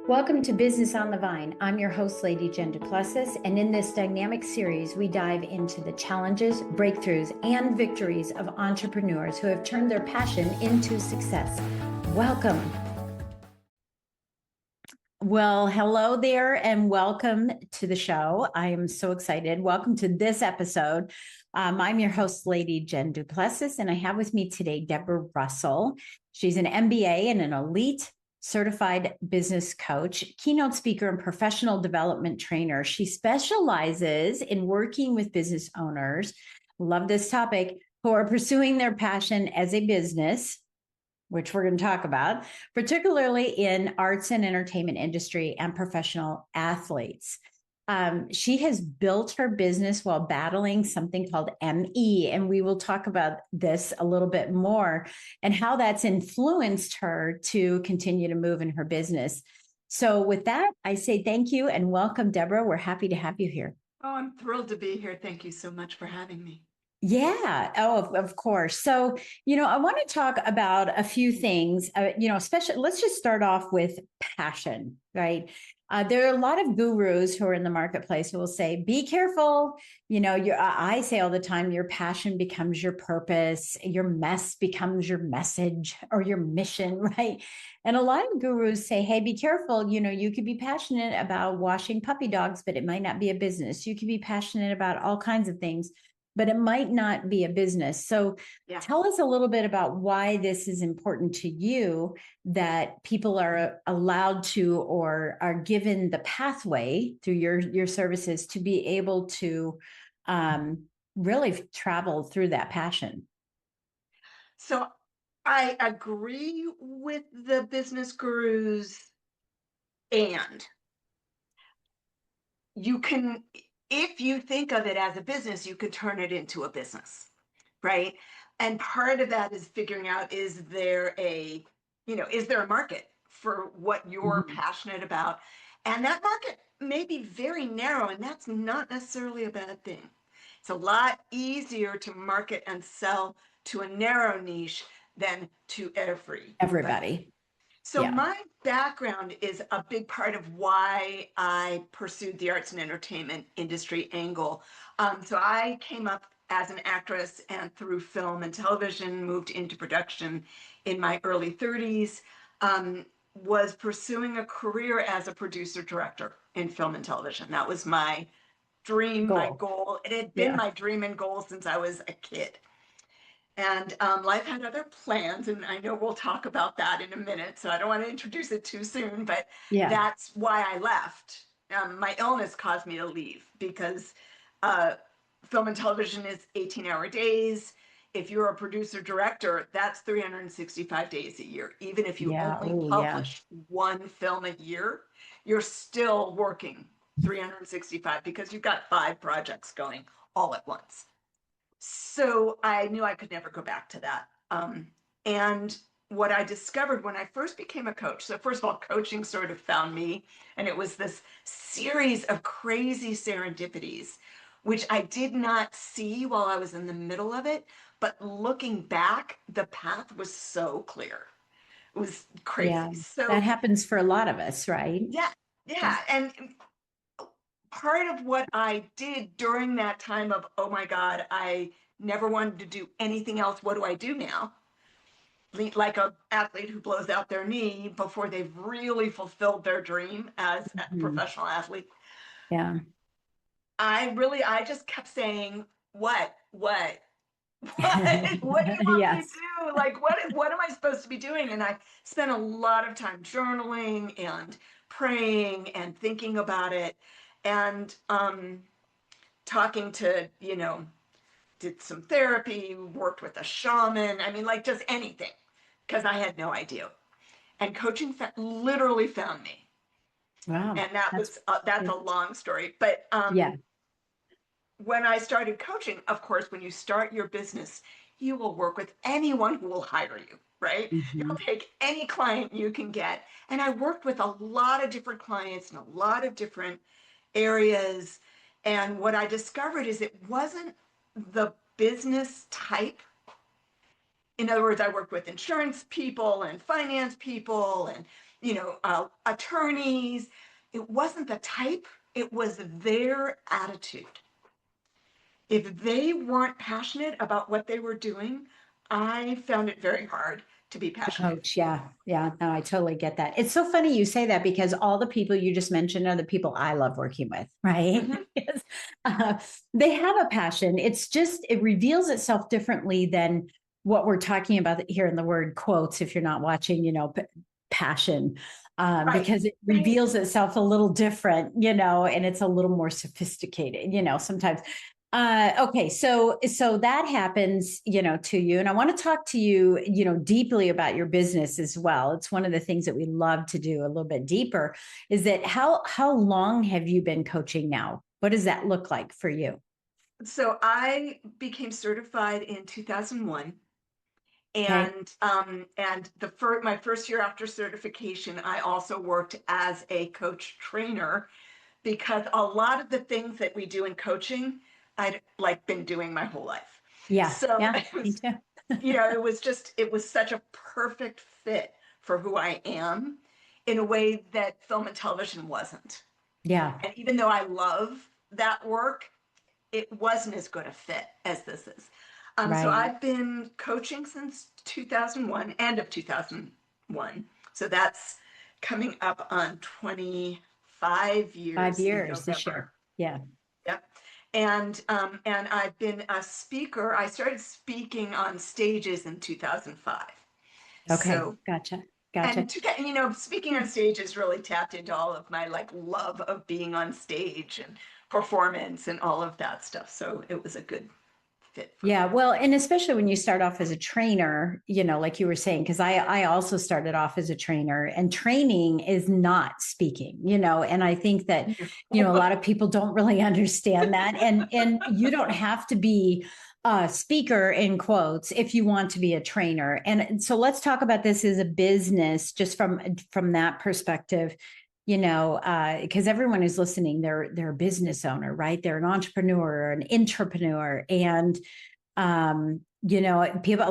Welcome to Business on the Vine. I'm your host, Lady Jen Du Plessis, and in this dynamic series, we dive into the challenges, breakthroughs, and victories of entrepreneurs who have turned their passion into success. Welcome. Well, hello there, and welcome to the show. I am so excited. Welcome to this episode. I'm your host, Lady Jen Du Plessis, and I have with me today Debra Russell. She's an MBA and an elite certified business coach, keynote speaker, and professional development trainer. She specializes in working with business owners, love this topic, who are pursuing their passion as a business, which we're going to talk about, particularly in arts and entertainment industry and professional athletes. She has built her business while battling something called ME, and we will talk about this a little bit more and how that's influenced her to continue to move in her business. So with that, I say thank you and welcome, Debra. We're happy to have you here. Oh, I'm thrilled to be here. Thank you so much for having me. Yeah. Oh, of course. So, I want to talk about a few things, especially let's just start off with passion, right? There are a lot of gurus who are in the marketplace who will say, be careful. I say all the time, your passion becomes your purpose, your mess becomes your message or your mission, right? And a lot of gurus say, hey, be careful. You could be passionate about washing puppy dogs, but it might not be a business. You could be passionate about all kinds of things, but it might not be a business. So Tell us a little bit about why this is important to you, that people are allowed to or are given the pathway through your services to be able to really travel through that passion. So I agree with the business gurus, and you can, if you think of it as a business, you could turn it into a business, right? And part of that is figuring out, is there a market for what you're passionate about? And that market may be very narrow, and that's not necessarily a bad thing. It's a lot easier to market and sell to a narrow niche than to everybody. So my background is a big part of why I pursued the arts and entertainment industry angle. So I came up as an actress, and through film and television, moved into production in my early 30s, was pursuing a career as a producer director in film and television. That was my dream, my goal. It had been my dream and goal since I was a kid. And life had other plans, and I know we'll talk about that in a minute, so I don't want to introduce it too soon, but that's why I left. My illness caused me to leave because film and television is 18-hour days. If you're a producer director, that's 365 days a year. Even if you only publish one film a year, you're still working 365 because you've got 5 projects going all at once. So I knew I could never go back to that. And what I discovered when I first became a coach, so first of all, coaching sort of found me, and it was this series of crazy serendipities, which I did not see while I was in the middle of it. But looking back, the path was so clear. It was crazy. Yeah, so that happens for a lot of us, right? Yeah. And part of what I did during that time of, oh my God, I never wanted to do anything else. What do I do now? Like an athlete who blows out their knee before they've really fulfilled their dream as a professional athlete. Yeah. I just kept saying, what do you want me to do? Like, what am I supposed to be doing? And I spent a lot of time journaling and praying and thinking about it, and talking to, did some therapy, worked with a shaman. I mean, like just anything, because I had no idea. And coaching literally found me. Wow. And that's a long story. But when I started coaching, of course, when you start your business, you will work with anyone who will hire you, right? You'll take any client you can get. And I worked with a lot of different clients in a lot of different areas. And what I discovered is it wasn't the business type. In other words, I worked with insurance people and finance people and attorneys. It wasn't the type, it was their attitude. If they weren't passionate about what they were doing, I found it very hard to be passionate. Coach. Yeah. Yeah. No, I totally get that. It's so funny you say that because all the people you just mentioned are the people I love working with, right? Mhm. Because they have a passion. It's just, it reveals itself differently than what we're talking about here in the word quotes, if you're not watching, passion, Right. because it reveals itself a little different, and it's a little more sophisticated, sometimes. Okay, so that happens, to you, and I want to talk to you, deeply about your business as well. It's one of the things that we love to do a little bit deeper. Is that how long have you been coaching now? What does that look like for you? So I became certified in 2001. Okay. And my first year after certification, I also worked as a coach trainer, because a lot of the things that we do in coaching, I'd like been doing my whole life. Yeah. So Yeah. it Me was, too. it was such a perfect fit for who I am in a way that film and television wasn't. Yeah. And even though I love that work, it wasn't as good a fit as this is. So Right. I've been coaching since 2001, end of 2001. So that's coming up on 25 5 years in years this November. year. Yeah. Yep. And I've been a speaker. I started speaking on stages in 2005. Okay. So, Gotcha. Gotcha. and speaking on stage has really tapped into all of my like love of being on stage and performance and all of that stuff. So it was a good fit for Yeah, me. well, and especially when you start off as a trainer, like you were saying, because I also started off as a trainer, and training is not speaking, and I think that, a lot of people don't really understand that. And you don't have to be a speaker in quotes if you want to be a trainer. And so let's talk about this as a business, just from that perspective. Because everyone who's listening, they're a business owner, right? They're an entrepreneur, an entrepreneur, and a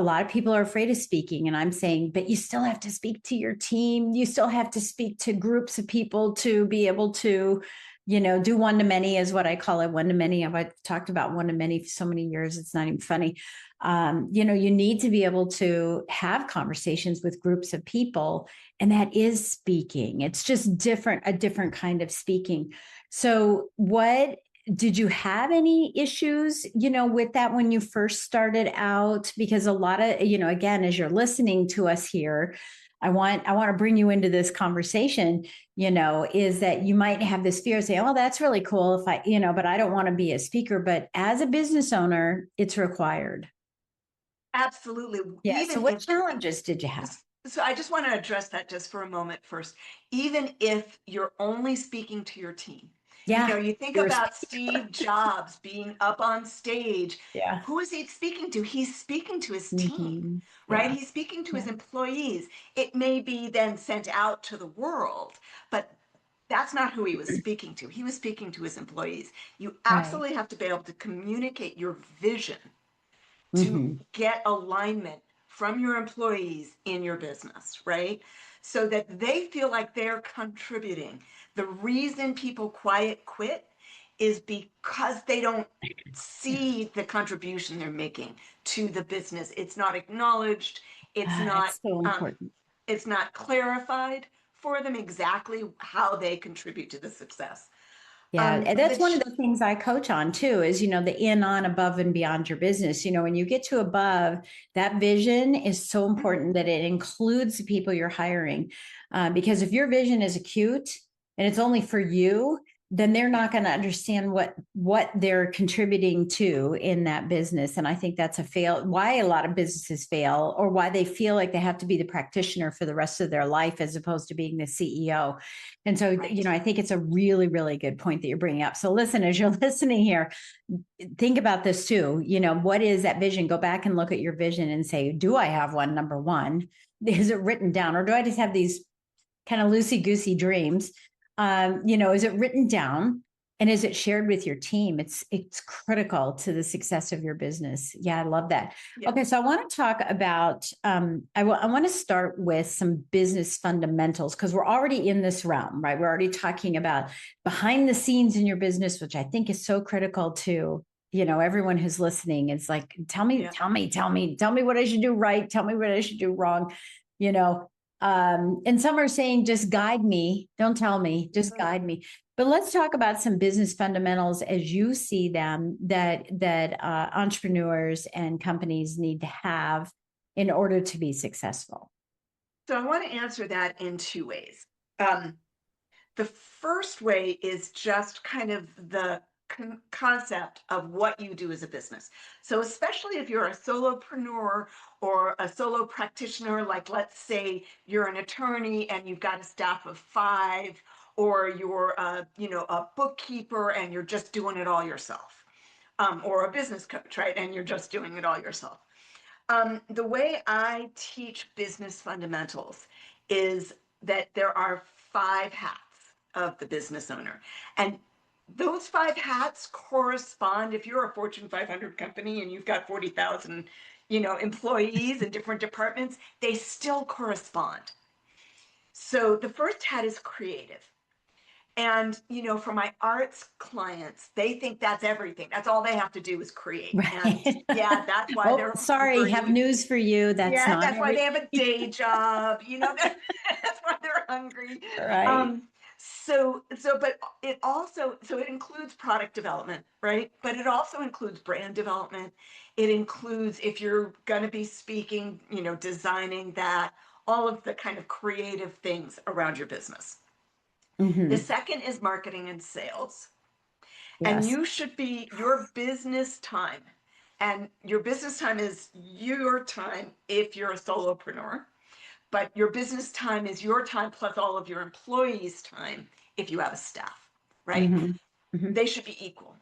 lot of people are afraid of speaking, and I'm saying, but you still have to speak to your team. You still have to speak to groups of people to be able to, do one to many, is what I call it. One to many. I've talked about one to many for so many years. It's not even funny. You need to be able to have conversations with groups of people, and that is speaking. It's just a different kind of speaking. So what did you have any issues, with that when you first started out? Because a lot of, again, as you're listening to us here, I want to bring you into this conversation, is that you might have this fear of saying, oh, that's really cool if I, but I don't want to be a speaker. But as a business owner, it's required. Absolutely. Yeah. So Even what if, challenges did you have? so I just want to address that just for a moment first. Even if you're only speaking to your team, Yeah. you think You're a about speaker. Steve Jobs being up on stage. Yeah. Who is he speaking to? He's speaking to his team, Mhm. right? Yeah. He's speaking to his Yeah. employees. It may be then sent out to the world, but that's not who he was speaking to. He was speaking to his employees. You Right. absolutely have to be able to communicate your vision to Hmm. get alignment from your employees in your business, right? So that they feel like they're contributing. The reason people quiet quit is because they don't Yeah. see the contribution they're making to the business. It's not acknowledged. It's not It's so um, important. it's not clarified for them exactly how they contribute to the success. Yeah, and The that's one of the things I coach on too, is, the in, on, above, and beyond your business. When you get to above, that vision is so important that it includes the people you're hiring. Because if your vision is acute and it's only for you, then they're not going to understand what they're contributing to in that business. And I think that's why a lot of businesses fail, or why they feel like they have to be the practitioner for the rest of their life as opposed to being the CEO. And so, right. I think it's a really, really good point that you're bringing up. So listen, as you're listening here, think about this too. What is that vision? Go back and look at your vision and say, do I have one? Number one, is it written down, or do I just have these kind of loosey goosey dreams? Is it written down? And is it shared with your team? It's critical to the success of your business. Yeah, I love that. Yeah. Okay, so I want to talk about I want to start with some business fundamentals because we're already in this realm, right? We're already talking about behind the scenes in your business, which I think is so critical to, everyone who's listening. It's like, tell me what I should do right, tell me what I should do wrong, and some are saying, just guide me, don't tell me, just guide me. But let's talk about some business fundamentals as you see them that entrepreneurs and companies need to have in order to be successful. So I want to answer that in two ways. The first way is just kind of the concept of what you do as a business. So especially if you're a solopreneur or a solo practitioner, like let's say you're an attorney and you've got a staff of 5, or you're a bookkeeper and you're just doing it all yourself, or a business coach, right? And you're just doing it all yourself. The way I teach business fundamentals is that there are 5 hats of the business owner. And those 5 hats correspond, if you're a Fortune 500 company and you've got 40,000, employees in different departments, they still correspond. So the first hat is creative. And, for my arts clients, they think that's everything. That's all they have to do is create. Right. And yeah, that's why they're sorry, hungry. have news for you. That's not that's why they have a day job, that's why they're hungry. Right. But it includes product development, right? But it also includes brand development. It includes, if you're going to be speaking, designing that, all of the kind of creative things around your business. Mm-hmm. The second is marketing and sales. Yes. And you should be your business time. And your business time is your time if you're a solopreneur. But your business time is your time plus all of your employees' time if you have a staff, right? Mm-hmm. Mm-hmm. They should be equal.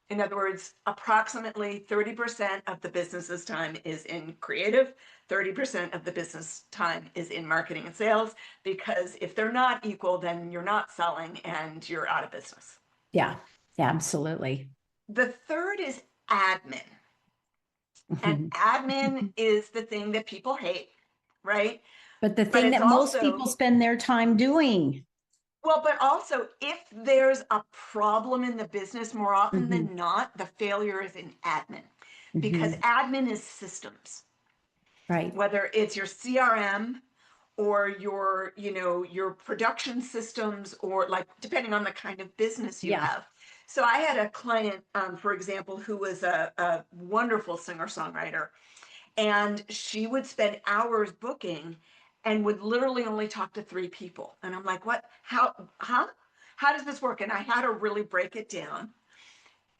In other words, approximately 30% of the business's time is in creative, 30% of the business time is in marketing and sales, because if they're not equal, then you're not selling and you're out of business. Yeah, absolutely. The third is admin. And admin is the thing that people hate, right? But the thing that most people spend their time doing. Well, but also if there's a problem in the business, more often than not, the failure is in admin, because admin is systems. Right. Whether it's your CRM or your production systems, or like, depending on the kind of business you have. So I had a client, for example, who was a wonderful singer-songwriter, and she would spend hours booking and would literally only talk to 3 people. And I'm like, what? How does this work? And I had her really break it down.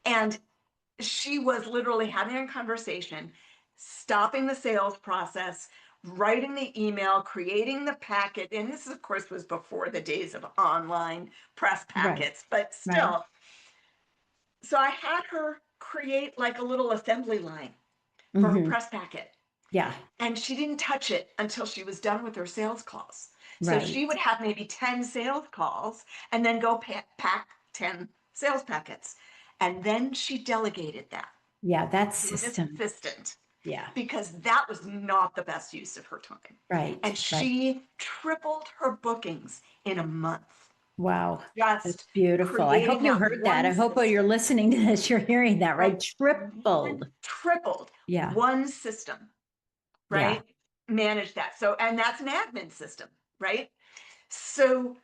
And she was literally having a conversation, stopping the sales process, writing the email, creating the packet. And this, of course, was before the days of online press packets, but still. Right. So I had her create like a little assembly line for her press packet. Yeah. And she didn't touch it until she was done with her sales calls. So she would have maybe 10 sales calls and then go pack 10 sales packets. And then she delegated that. Yeah, that's system. An assistant. Yeah. Because that was not the best use of her time. Right. And she tripled her bookings in a month. Wow. That's beautiful. I hope you heard that. I hope while you're listening to this, you're hearing that, right? Tripled. Yeah. One system, right? Yeah. Manage that. So, and that's an admin system, right? So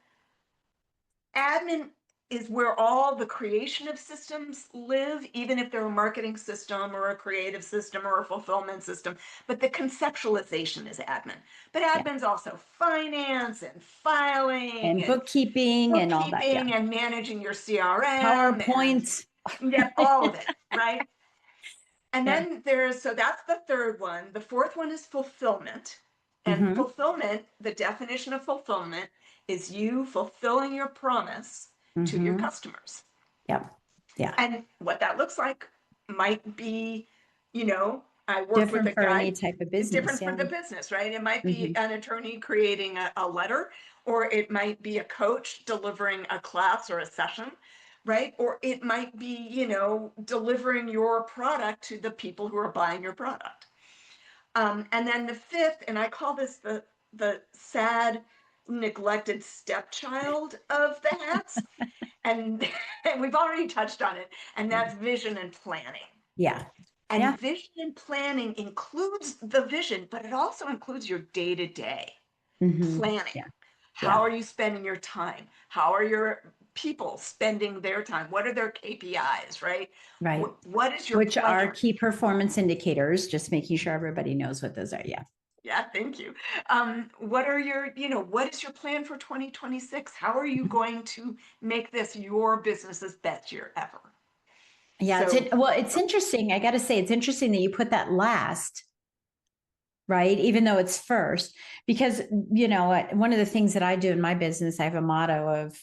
admin is where all the creation of systems live, even if they're a marketing system or a creative system or a fulfillment system. But the conceptualization is admin. But admin's also finance and filing and bookkeeping and all that. Yeah. And managing your CRM. PowerPoints. All of it, right? And then so that's the third one. The fourth one is fulfillment. And fulfillment, the definition of fulfillment is you fulfilling your promise to your customers. Yeah. And what that looks like might be, I work different with a for guy. Any type of business. Different for the business, right? It might be an attorney creating a letter, or it might be a coach delivering a class or a session, right? Or it might be, delivering your product to the people who are buying your product. And then the fifth, and I call this the sad, neglected stepchild of the hats, and, and we've already touched on it, and that's vision and planning. Yeah. And Yeah. vision and planning includes the vision, but it also includes your day-to-day planning. Yeah. How Yeah. are you spending your time? How are your people spending their time? What are their KPIs, right? Right. What is your Which are pleasure? key performance indicators, just making sure everybody knows what those are. Yeah. Yeah, thank you. What are your, what is your plan for 2026? How are you going to make this your business's best year ever? Yeah. So, It's interesting. I got to say, it's interesting that you put that last, right? Even though it's first, because, one of the things that I do in my business, I have a motto of,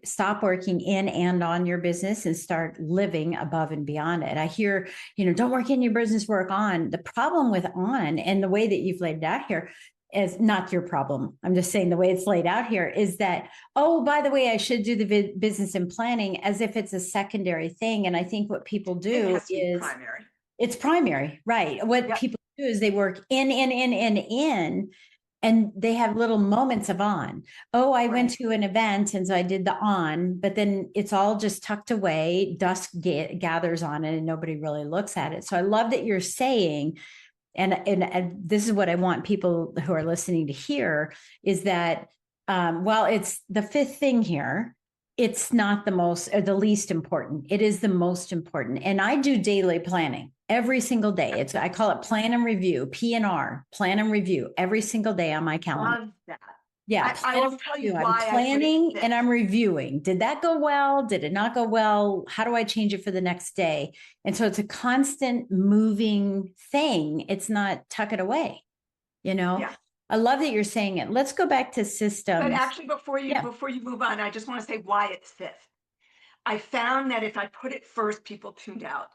stop working in and on your business and start living above and beyond it. I hear, don't work in your business, work on. The problem with on, and the way that you've laid it out here is not your problem. I'm just saying the way it's laid out here is that, oh, by the way, I should do the business and planning as if it's a secondary thing. And I think what people it do has to be is primary. it's primary, right? What Yep. people do is they work in, and they have little moments of on. Oh, I went Right. to an event and so I did the on, but then it's all just tucked away. Dusk gathers on it and nobody really looks at it. So I love that you're saying, and this is what I want people who are listening to hear is that while it's the fifth thing here, it's not the most or the least important. It is the most important. And I do daily planning every single day. I call it plan and review, PNR, plan and review every single day on my calendar. Love that. Yeah, I will tell you I'm why planning I put and it I'm reviewing. Did that go well? Did it not go well? How do I change it for the next day? And so it's a constant moving thing. It's not tuck it away, you know? Yeah. I love that you're saying it. Let's go back to systems. But actually, before Yeah. you move on, I just want to say why it's fifth. I found that if I put it first, people tuned out.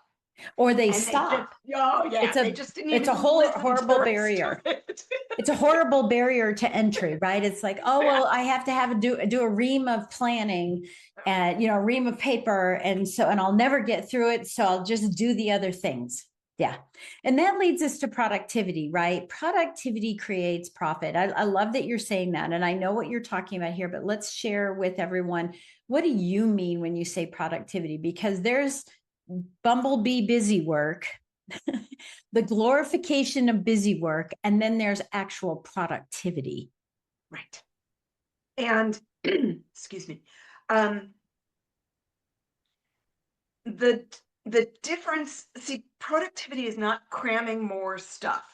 Or they And they just, stop. oh yeah, they just didn't It's a even whole listen to horrible the rest barrier. of it. It's a horrible barrier to entry, right? It's like, oh well, I have to do a ream of planning and a ream of paper, and I'll never get through it, so I'll just do the other things. Yeah. And that leads us to productivity, right? Productivity creates profit. I love that you're saying that. And I know what you're talking about here, but let's share with everyone, what do you mean when you say productivity? Because there's bumblebee busy work, the glorification of busy work, and then there's actual productivity. Right. And excuse me. The difference, see, productivity is not cramming more stuff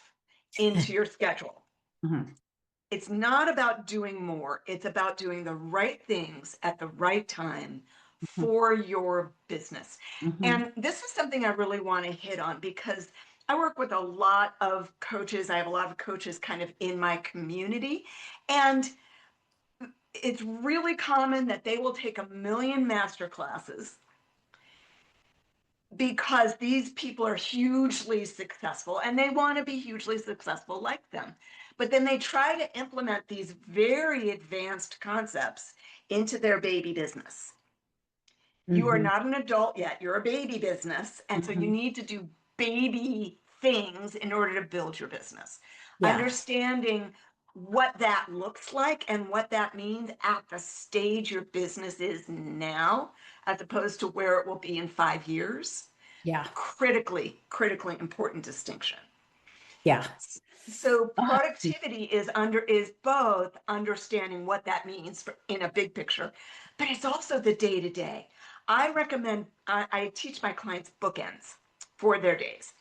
into your schedule. Mm-hmm. It's not about doing more. It's about doing the right things at the right time for your business. Mm-hmm. And this is something I really want to hit on because I work with a lot of coaches. I have a lot of coaches kind of in my community. And it's really common that they will take a million master classes because these people are hugely successful and they want to be hugely successful like them. But then they try to implement these very advanced concepts into their baby business. You are not an adult yet, you're a baby business. And so you need to do baby things in order to build your business. Yeah. Understanding what that looks like and what that means at the stage your business is now, as opposed to where it will be in 5 years. Yeah. Critically important distinction. Yeah. So productivity is both understanding what that means in a big picture, but it's also the day to day. I teach my clients bookends for their days.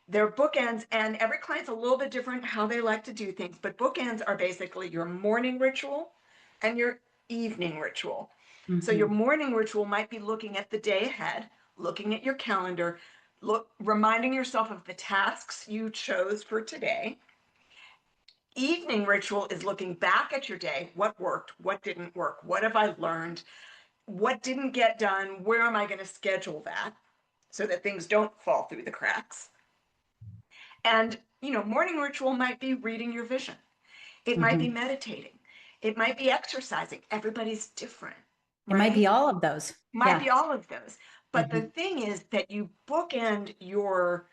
They're bookends, and every client's a little bit different how they like to do things, but bookends are basically your morning ritual and your evening ritual. So your morning ritual might be looking at the day ahead, looking at your calendar, reminding yourself of the tasks you chose for today. Evening ritual is looking back at your day. What worked? What didn't work? What have I learned? What didn't get done? Where am I going to schedule that so that things don't fall through the cracks? And, morning ritual might be reading your vision. It might be meditating. It might be exercising. Everybody's different. It might be right? all of those. Might Yeah. be all of those. But the Mhm. thing is that you bookend your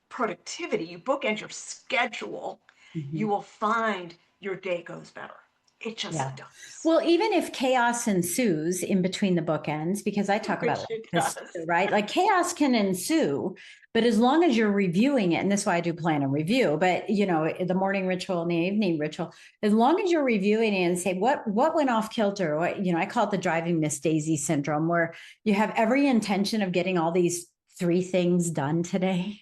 productivity, you bookend your schedule, you Mhm. will find your day goes better. It Yeah. just does. Well, even if chaos ensues in between the bookends, because I talk about Which it this, does. right? Like chaos can ensue, but as long as you're reviewing it, and that's why I do plan a review, but the morning ritual and the evening ritual, as long as you're reviewing it and say what went off kilter, I call it the driving Miss Daisy syndrome, where you have every intention of getting all these 3 things done today.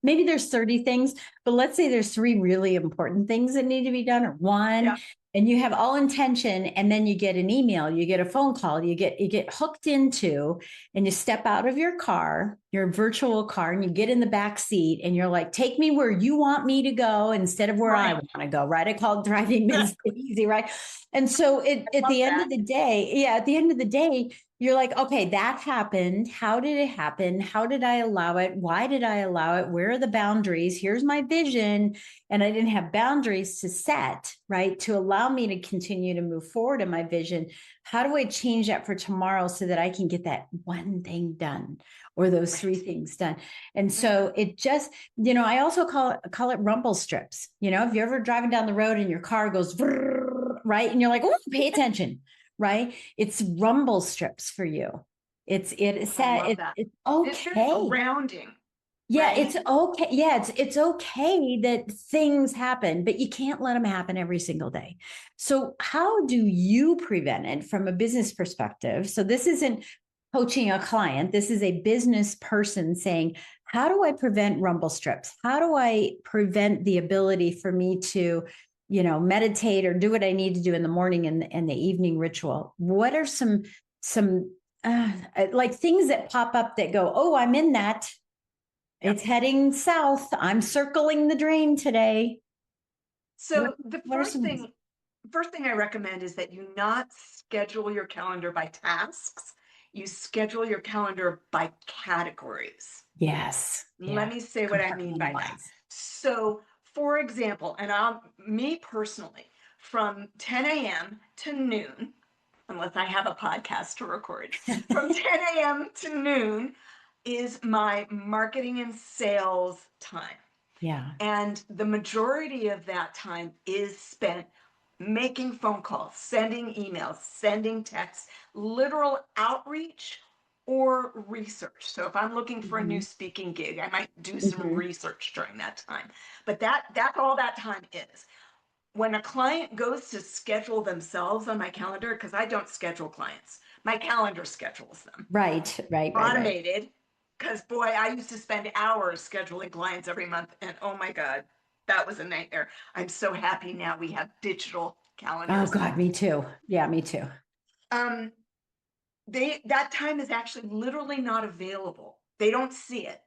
Maybe there's 30 things, but let's say there's 3 really important things that need to be done, or one, Yeah. and you have all intention, and then you get an email, you get a phone call, you get hooked into, and you step out of your car, your virtual car, and you get in the back seat, and you're like, take me where you want me to go instead of where I Right. want to go, right? I call it driving Miss Easy, right? And so I at love the end of that. the day, at the end of the day, you're like, okay, that happened. How did it happen? How did I allow it? Why did I allow it? Where are the boundaries? Here's my vision. And I didn't have boundaries to set, right? To allow me to continue to move forward in my vision. How do I change that for tomorrow so that I can get that one thing done or those 3 Right. things done? And Right. so it just, I also call it rumble strips. If you're ever driving down the road and your car goes, right? And you're like, oh, pay attention, right? It's rumble strips for you. It's I love that. it's It's very okay. grounding, Yeah, it's right? okay. Yeah, it's okay that things happen, but you can't let them happen every single day. So how do you prevent it from a business perspective? So this isn't coaching a client. This is a business person saying, how do I prevent rumble strips? How do I prevent the ability for me to, meditate or do what I need to do in the morning and the evening ritual? What are some like things that pop up that go, oh, I'm in that. Yep. It's heading south. I'm circling the drain today. What So the what are some ways? first thing I recommend is that you not schedule your calendar by tasks. You schedule your calendar by categories. Yes. Let Yeah. me say what I mean by that. Compartmentalize. So, for example, and me personally, from 10 a.m. to noon, unless I have a podcast to record, from 10 a.m. to noon is my marketing and sales time. Yeah. And the majority of that time is spent making phone calls, sending emails, sending texts, literal outreach or research. So if I'm looking for a new Mhm. speaking gig, I might do some Mhm. research during that time. But that's all that time is. When a client goes to schedule themselves on my calendar, because I don't schedule clients, my calendar schedules them Right. Right. Right. Right. automated, because boy, I used to spend hours scheduling clients every month, and oh my God, that was a nightmare. I'm so happy now we have digital Oh calendars. God, me too. Yeah, me too. Um, that time is actually literally not available. They don't see it.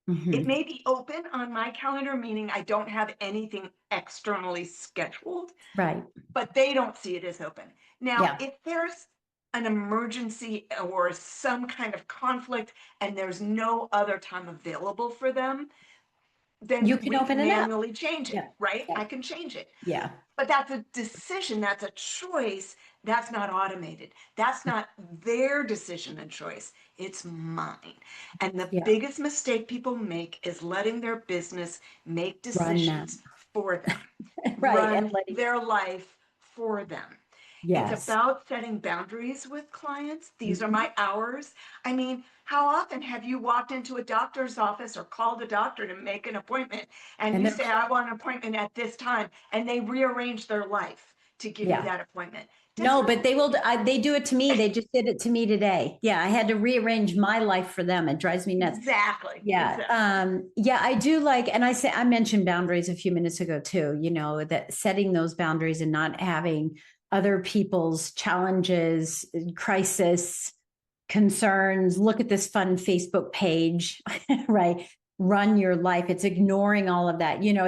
It Mhm. may be open on my calendar, meaning I don't have anything externally scheduled, Right. but they don't see it as open. Now, Yeah. if there's an emergency or some kind of conflict and there's no other time available for them, then You can we can open it up. manually change it, Yeah. right? Yeah. I can change it. Yeah. But that's a decision, that's a choice. That's not automated. That's not their decision and choice. It's mine. And the Yeah. biggest mistake people make is letting their business make Run that. decisions for them, Right. And run letting. their life for them. It's Yes. about setting boundaries with clients. These are Mhm. my hours. I mean, how often have you walked into a doctor's office or called a doctor to make an appointment and And you they're say, I want an appointment at this time, and they rearrange their life to give you yeah. that appointment? No, Doesn't but they do it to me. They just did it to me today. Yeah, I had to rearrange my life for them. It drives me nuts. exactly, Yeah. exactly. Yeah, I do like, and I mentioned boundaries a few minutes ago too, that setting those boundaries and not having other people's challenges, crisis, concerns, look at this fun Facebook page, right? Run your life. It's ignoring all of that. Yeah,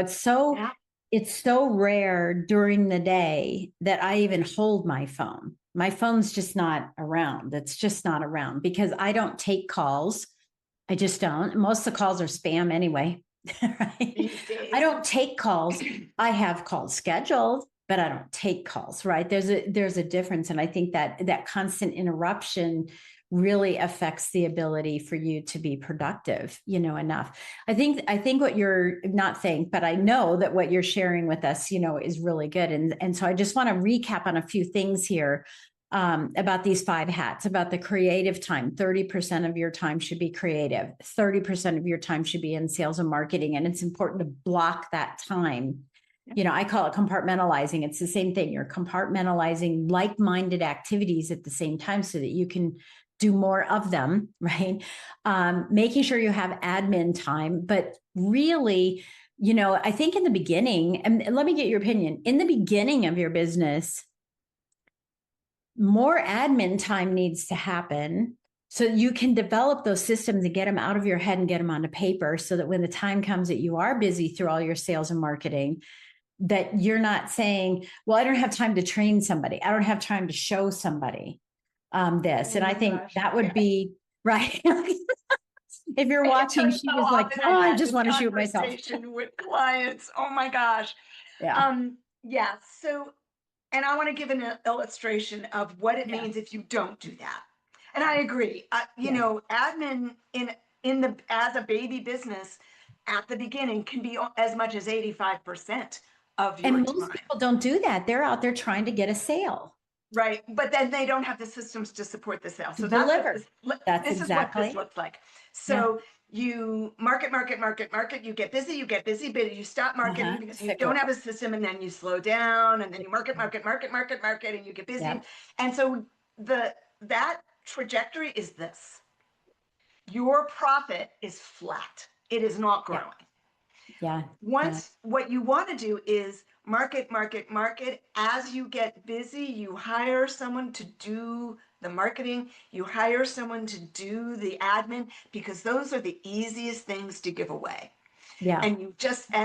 It's so rare during the day that I even hold my phone. My phone's just not around. It's just not around because I don't take calls. I just don't. Most of the calls are spam anyway. Right? these I days. don't take calls. I have calls scheduled. but I don't take calls, right? There's a difference. And I think that constant interruption really affects the ability for you to be productive, enough. I think what you're not saying, but I know that what you're sharing with us, is really good. And so I just want to recap on a few things here. About these 5 hats, about the creative time. 30% of your time should be creative. 30% of your time should be in sales and marketing. And it's important to block that time. I call it compartmentalizing. It's the same thing. You're compartmentalizing like-minded activities at the same time so that you can do more of them, right? Making sure you have admin time, but really, I think in the beginning, and let me get your opinion, in the beginning of your business, more admin time needs to happen so you can develop those systems and get them out of your head and get them onto paper so that when the time comes that you are busy through all your sales and marketing, that you're not saying, well, I don't have time to train somebody. I don't have time to show somebody this. And I think that would be right. If you're watching, she was like, oh, I just want to shoot myself. With clients. Oh my gosh. Yeah. So, and I want to give an illustration of what it means if you don't do that. And I agree. Admin as a baby business at the beginning can be as much as 85% of your time. And most people don't do that. They're out there trying to get a sale. Right. But then they don't have the systems to support the sale. So deliver. This is what this looks like. So you market, you get busy, but you stop marketing because you don't have a system, and then you slow down, and then you market, and you get busy. And so that trajectory is this. Your profit is flat. It is not growing. What you want to do is market. As you get busy, you hire someone to do the marketing, you hire someone to do the admin, because those are the easiest things to give away. And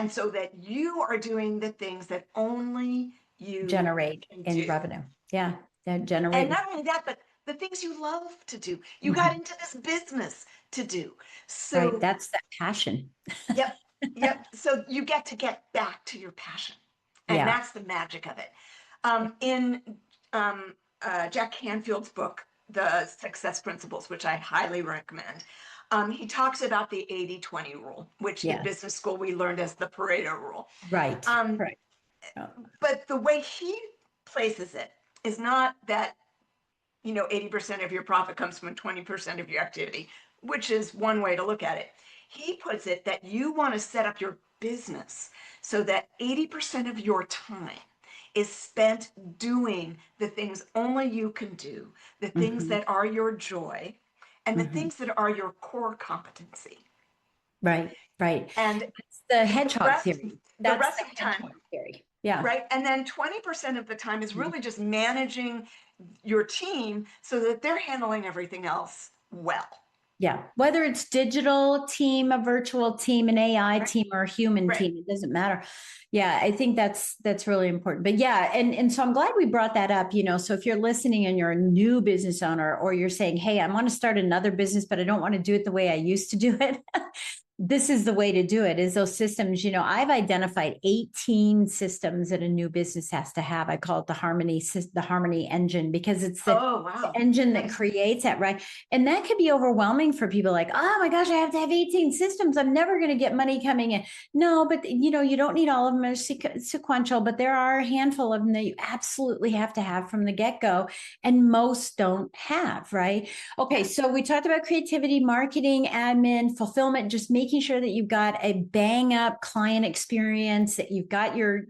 so that you are doing the things that only you generate in revenue. That generate. And not only that, but the things you love to do. You got into this business to do. So that's that passion. Yep. So you get back to your passion. And that's the magic of it. In Jack Canfield's book, The Success Principles, which I highly recommend, he talks about the 80-20 rule, which in business school we learned as the Pareto rule. Right. But the way he places it is not that 80% of your profit comes from 20% of your activity, which is one way to look at it. He puts it that you want to set up your business so that 80% of your time is spent doing the things only you can do, the things that are your joy, and the things that are your core competency. Right. And it's the hedgehog theory. The rest of the time. Theory. Right. And then 20% of the time is really just managing your team so that they're handling everything else well. Whether it's digital team, a virtual team, an AI team, or a human team, it doesn't matter. I think that's really important. But and so I'm glad we brought that up, so if you're listening and you're a new business owner, or you're saying, hey, I want to start another business, but I don't want to do it the way I used to do it. This is the way to do it, is those systems. I've identified 18 systems that a new business has to have. I call it the harmony engine, because it's the engine that creates that, right? And that can be overwhelming for people, like, oh my gosh, I have to have 18 systems. I'm never going to get money coming in. No, but you don't need all of them. They're sequential, but there are a handful of them that you absolutely have to have from the get-go. And most don't have, right? Okay. So we talked about creativity, marketing, admin, fulfillment, just making sure that you've got a bang up client experience, that you've got your,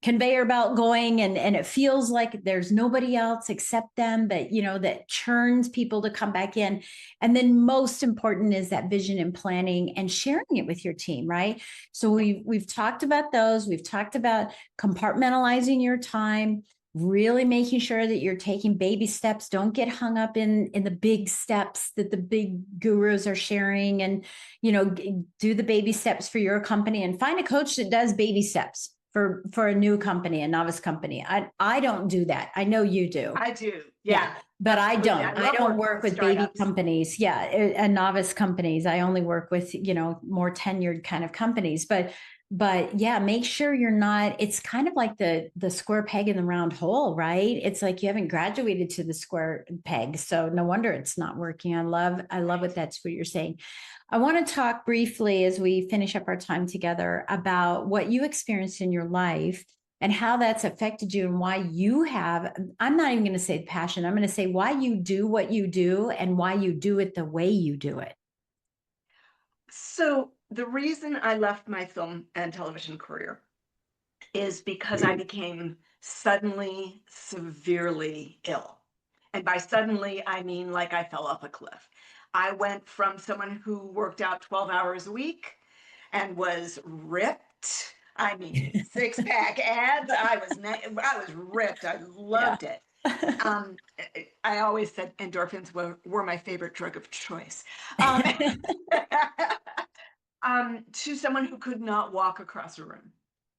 conveyor belt going, and it feels like there's nobody else except them, but that churns people to come back in. And then most important is that vision and planning and sharing it with your team, right? So we've talked about those. We've talked about compartmentalizing your time, really making sure that you're taking baby steps. Don't get hung up in the big steps that the big gurus are sharing, and, do the baby steps for your company, and find a coach that does baby steps for a new company, a novice company. I don't do that. I know you do. I do. But I don't. I don't work with baby companies. And novice companies. I only work with, more tenured kind of companies. But But yeah, make sure you're not, it's kind of like the square peg in the round hole, right? It's like you haven't graduated to the square peg. So no wonder it's not working. I love what that's what you're saying. I want to talk briefly as we finish up our time together about what you experienced in your life and how that's affected you and why you have, I'm not even going to say passion. I'm going to say why you do what you do and why you do it the way you do it. So the reason I left my film and television career is because I became suddenly severely ill. And by suddenly, I mean like I fell off a cliff. I went from someone who worked out 12 hours a week and was ripped. I mean, six pack abs. I was ripped. I Yeah. loved it. Um, I always said endorphins were my favorite drug of choice. Um, to someone who could not walk across a room,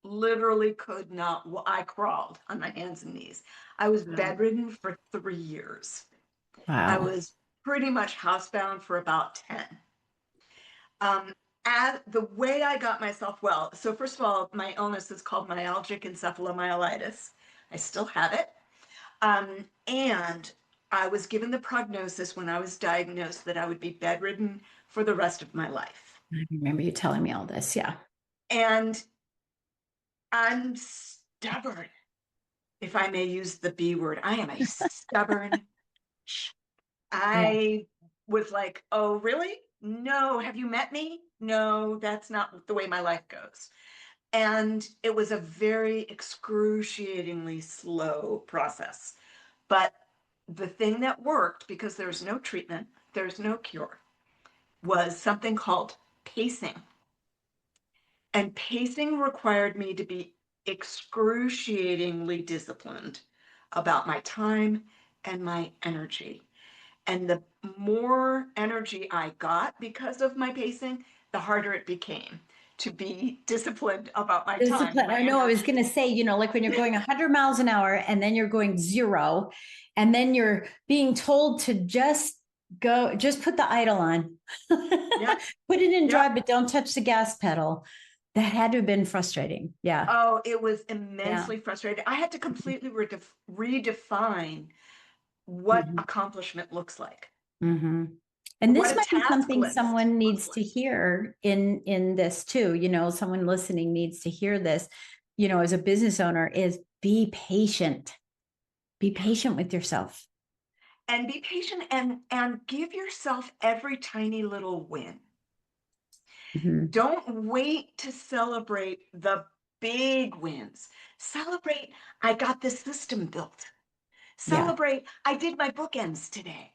literally could not. I crawled on my hands and knees. I was bedridden for 3 years. I Wow. was pretty much housebound for about 10. Um, as the way I got myself well, so first of all, my illness is called myalgic encephalomyelitis. I still have it. And I was given the prognosis when I was diagnosed that I would be bedridden for the rest of my life. I remember you telling me all this. Yeah. And I'm stubborn, if I may use the B word. I am a stubborn. Yeah. I was like, oh, really? No, have you met me? No, that's not the way my life goes. And it was a very excruciatingly slow process. But the thing that worked, because there's no treatment, there's no cure, was something called pacing. And pacing required me to be excruciatingly disciplined about my time and my energy. And the more energy I got because of my pacing, the harder it became to be disciplined about my time and Discipline. my I know I was energy. going to say, like when you're going 100 miles an hour and then you're going 0, and then you're being told to just put the idle on, Yep. put it in Yep. drive, but don't touch the gas pedal. That had to have been frustrating. Yeah. Oh, it was Yeah. immensely frustrating. I had to completely redefine what Mhm. accomplishment looks like, Mm-hmm. And what this a might be task something list someone looks needs to like. hear in this too. Someone listening needs to hear this, as a business owner, is be patient. Be Yeah. patient with yourself. And be patient and give yourself every tiny little win. Mhm. Don't wait to celebrate the big wins. Celebrate, I got this system built. Yeah. Celebrate, I did my bookends today,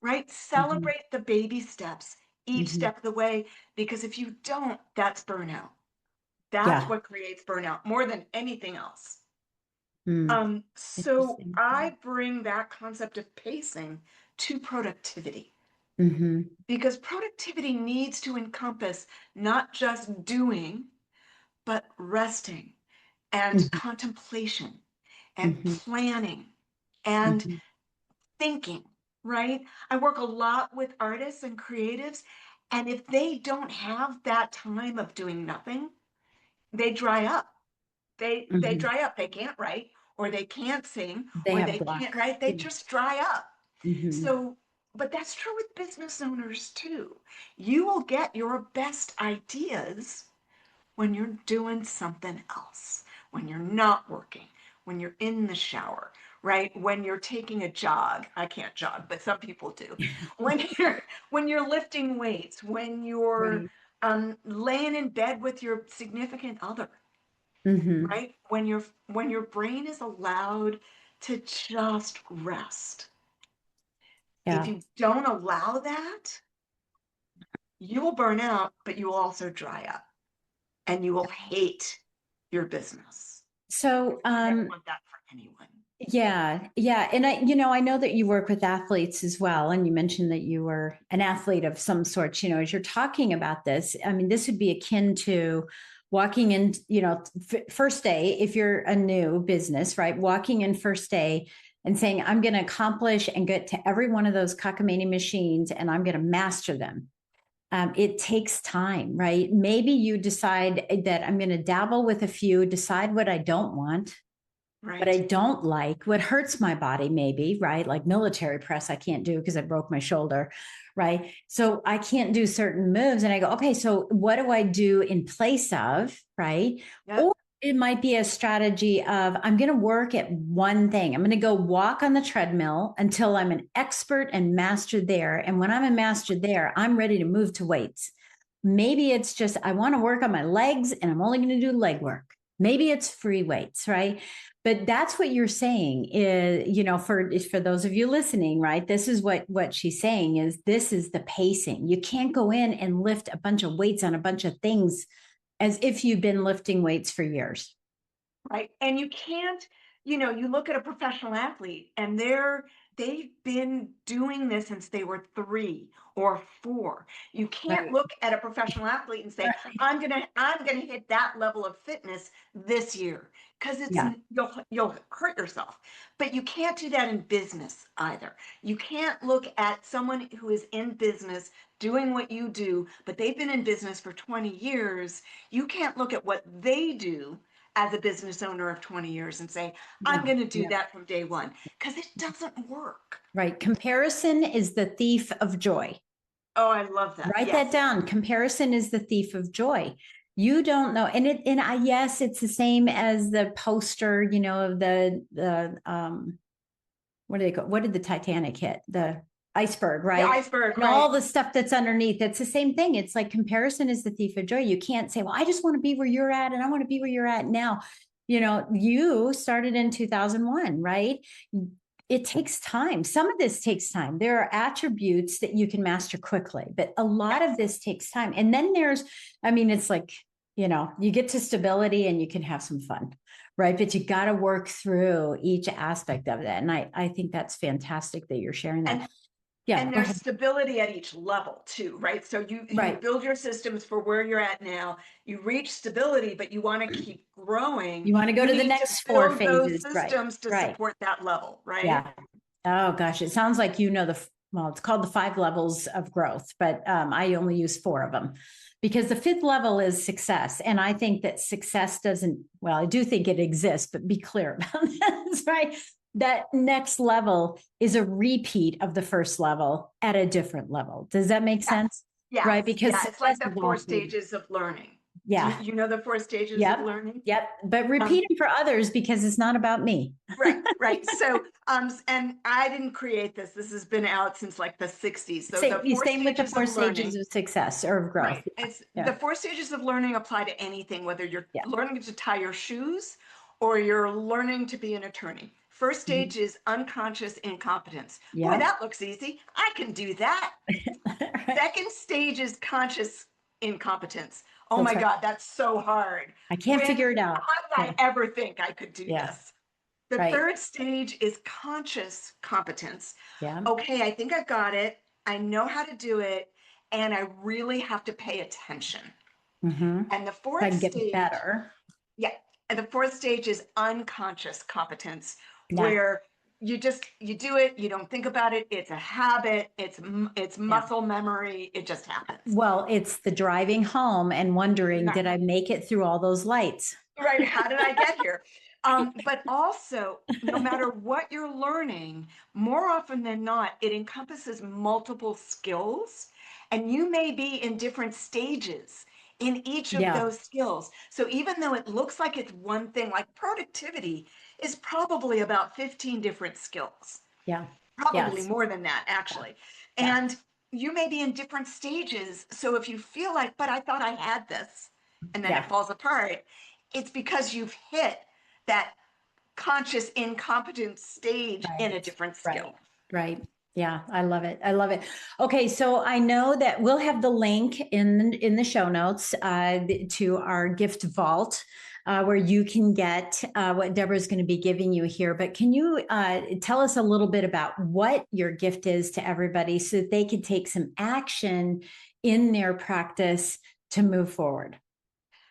right? Mhm. Celebrate the baby steps each Mhm. step of the way, because if you don't, that's burnout. That's Yeah. what creates burnout more than anything else. Mm. So Interesting. I bring that concept of pacing to productivity, Mhm. because productivity needs to encompass not just doing, but resting and Mhm. contemplation and Mhm. planning and Mhm. thinking, right? I work a lot with artists and creatives, and if they don't have that time of doing nothing, they dry up. They Mhm. dry up. They can't write, or they can't sing, They or have they block. can't write. They Yeah. just dry up. Mhm. So, but that's true with business owners too. You will get your best ideas when you're doing something else, when you're not working, when you're in the shower, right? When you're taking a jog. I can't jog, but some people do. When you're lifting weights, when you're Right. laying in bed with your significant other, Mhm. right? When your brain is allowed to just rest. If Yeah. you don't allow that, you will burn out, but you will also dry up and you will hate your business. So, You never want that for anyone. yeah, yeah. And I know that you work with athletes as well. And you mentioned that you were an athlete of some sort, as you're talking about this. I mean, this would be akin to walking in, first day, if you're a new business, right? Walking in first day and saying, I'm going to accomplish and get to every one of those cockamamie machines and I'm going to master them. It takes time, right? Maybe you decide that I'm going to dabble with a few, decide what I don't want, what I Right. don't like, what hurts my body, maybe, right? Like military press, I can't do because I broke my shoulder, right? So I can't do certain moves. And I go, okay, so what do I do in place of, right? Yep. Or it might be a strategy of I'm going to work at one thing. I'm going to go walk on the treadmill until I'm an expert and master there. And when I'm a master there, I'm ready to move to weights. Maybe it's just I want to work on my legs and I'm only going to do leg work. Maybe it's free weights, right? But that's what you're saying is, for those of you listening, right? This is what she's saying is this is the pacing. You can't go in and lift a bunch of weights on a bunch of things as if you've been lifting weights for years. Right. And you can't, you look at a professional athlete and they've been doing this since they were 3 or 4. You can't Right. look at a professional athlete and say, Right. I'm gonna hit that level of fitness this year. Because Yeah. you'll hurt yourself. But you can't do that in business either. You can't look at someone who is in business doing what you do, but they've been in business for 20 years. You can't look at what they do as a business owner of 20 years and say, I'm No. going to do No. that from day one, because it doesn't work. Right. Comparison is the thief of joy. Oh, I love that. Write that Yes. down. Comparison is the thief of joy. You don't know, yes, it's the same as the poster, of the what do they call? What did the Titanic hit? The iceberg, The right? iceberg, And all right? the stuff that's underneath. It's the same thing. It's like comparison is the thief of joy. You can't say, well, I just want to be where you're at, and I want to be where you're at now. You started in 2001, right? It takes time. Some of this takes time. There are attributes that you can master quickly, but a lot of this takes time. And then it's like, you get to stability and you can have some fun, right? But you got to work through each aspect of that. And I think that's fantastic that you're sharing that. And Yeah, and go there's ahead. stability at each level too, right? So you Right. build your systems for where you're at now. You reach stability, but you want to keep growing. You want to go You to the need to next four build those phases. Right. systems to Right. support that level, right? Yeah. Oh gosh, it sounds like well, it's called the 5 levels of growth, but I only use 4 of them because the 5th level is success. And I think that success well, I do think it exists, but be clear about this, right? That next level is a repeat of the first level at a different level. Does that make Yes. sense? Yes. Right? Because Yeah. It's success like the is 4 stages of learning. Do yeah. you know the 4 stages of Yep. learning? Yep. But Um, repeat it for others because it's not about me. right, right. So, and I didn't create this. This has been out since like the 60s. So the four Same with the stages 4 of stages learning, of success or of growth. right. It's Yeah. the 4 stages of learning apply to anything, whether you're Yeah. learning to tie your shoes or you're learning to be an attorney. First Mhm. stage is unconscious incompetence. Boy, Yeah. that looks easy. I can do that. Right. Second stage is conscious incompetence. Oh That's my right. God, that's so hard. I can't When, figure it out. how did I Yeah. ever think I could do Yeah. this? The Right. third stage is conscious competence. Yeah. Okay, I think I got it. I know how to do it. And I really have to pay attention. Mm-hmm. And the I fourth can get stage, better. yeah, and the fourth stage is unconscious competence, Yeah. where you do it, you don't think about it, it's a habit, it's Yeah. muscle memory, it just happens. Well, it's the driving home and wondering, Right. did I make it through all those lights? Right, how did I get here? But also, no matter what you're learning, more often than not, it encompasses multiple skills, and you may be in different stages in each of Yeah. those skills. So even though it looks like it's one thing, like productivity is probably about 15 different skills, Yeah. probably Yes. more than that, actually. Yeah. And you may be in different stages. So if you feel like, but I thought I had this, and then it Yeah. falls apart, it's because you've hit that conscious incompetence stage in a Right. different Right. skill. Right. Yeah, I love it. I love it. Okay, so I know that we'll have the link in the show notes to our gift vault, where you can get what Deborah's going to be giving you here. But can you tell us a little bit about what your gift is to everybody so that they can take some action in their practice to move forward?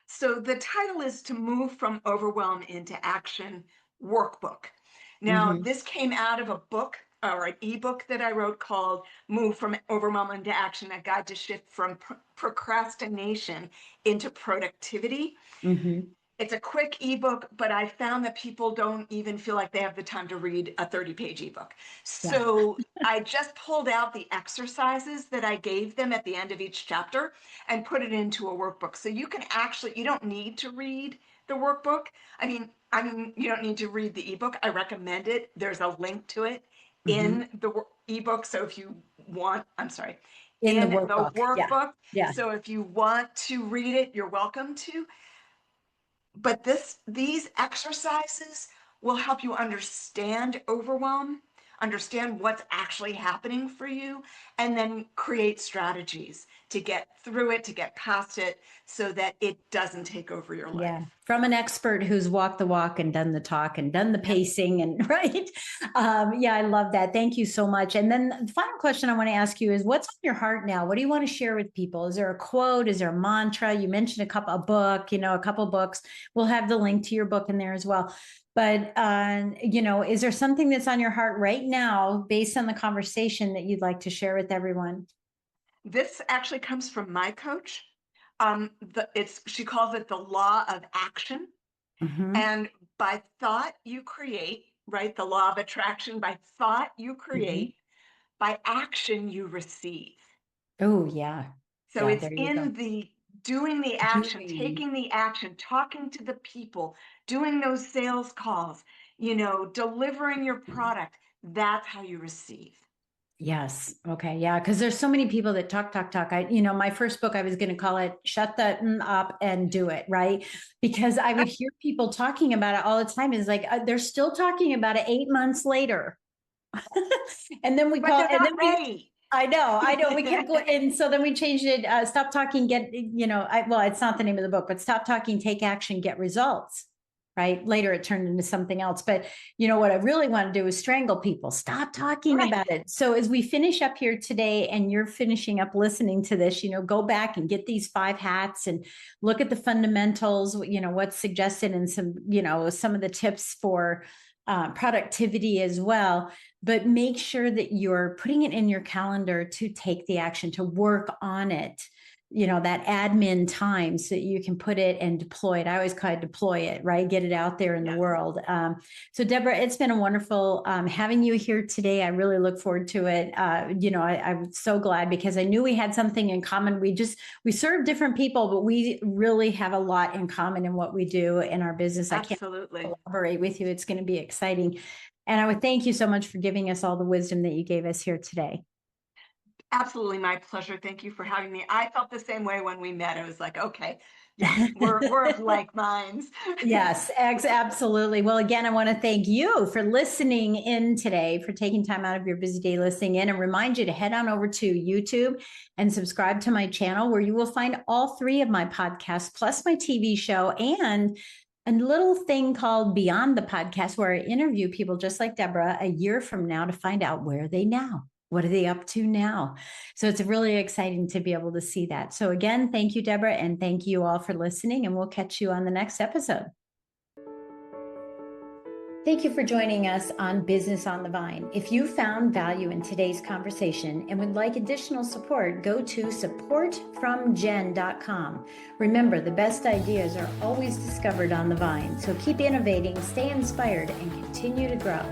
So the title is To Move from Overwhelm into Action Workbook. Now, Hmm. this came out of a book or an ebook that I wrote called Move from Overwhelm into Action, a guide to shift from procrastination into productivity. Mm-hmm. It's a quick ebook, but I found that people don't even feel like they have the time to read a 30-page ebook. Yeah. So I just pulled out the exercises that I gave them at the end of each chapter and put it into a workbook. So you can actually, you don't need to read the workbook. I mean, you don't need to read the ebook. I recommend it. There's a link to it Mm-hmm. in the ebook. So if you want, In the in the workbook. Yeah. workbook. Yeah. So if you want to read it, you're welcome to. But these exercises will help you understand overwhelm, understand what's actually happening for you, and then create strategies to get through it, to get past it, so that it doesn't take over your life. Yeah. From an expert who's walked the walk and done the talk and done the pacing and right. Yeah, I love that. Thank you so much. And then the final question I want to ask you is what's on your heart now? What do you want to share with people? Is there a quote? Is there a mantra? You mentioned a book, a couple books. We'll have the link to your book in there as well. But, is there something that's on your heart right now based on the conversation that you'd like to share with everyone? This actually comes from my coach. She calls it the law of action. Mm-hmm. And by thought you create, right? The law of attraction, by thought you create, by action you receive. Oh, yeah. So Yeah, it's there you go. in the doing the action, Doing. taking the action, talking to the people, doing those sales calls, delivering your product. That's how you receive. Yes. Okay. Yeah. Because there's so many people that talk. My first book, I was going to call it Shut That Up and Do It. Right. Because I would hear people talking about it all the time. It's like, they're still talking about it 8 months later. And then we But they're not ready. I know. We kept going. And so then we changed it. Stop talking, it's not the name of the book, but stop talking, take action, get results. Right. Later, it turned into something else. But what I really want to do is strangle people. Stop talking about it. So as we finish up here today and you're finishing up listening to this, go back and get these 5 hats and look at the fundamentals, what's suggested and some of the tips for productivity as well. But make sure that you're putting it in your calendar to take the action, to work on it. That admin time so that you can put it and deploy it. I always call it deploy it, right? Get it out there in the world. So Debra, it's been a wonderful having you here today. I really look forward to it. I'm so glad because I knew we had something in common. We serve different people, but we really have a lot in common in what we do in our business. Absolutely. I can't collaborate with you. It's going to be exciting. And I would thank you so much for giving us all the wisdom that you gave us here today. Absolutely, my pleasure. Thank you for having me. I felt the same way when we met. I was like, okay, yeah, we're of like minds. Yes, absolutely. Well, again, I want to thank you for listening in today, for taking time out of your busy day listening in, and remind you to head on over to YouTube and subscribe to my channel where you will find all 3 of my podcasts, plus my TV show and a little thing called Beyond the Podcast, where I interview people just like Debra a year from now to find out where are they now. What are they up to now? So it's really exciting to be able to see that. So again, thank you, Debra, and thank you all for listening, and we'll catch you on the next episode. Thank you for joining us on Business on the Vine. If you found value in today's conversation and would like additional support, go to supportfromjen.com. Remember, the best ideas are always discovered on the vine. So keep innovating, stay inspired, and continue to grow.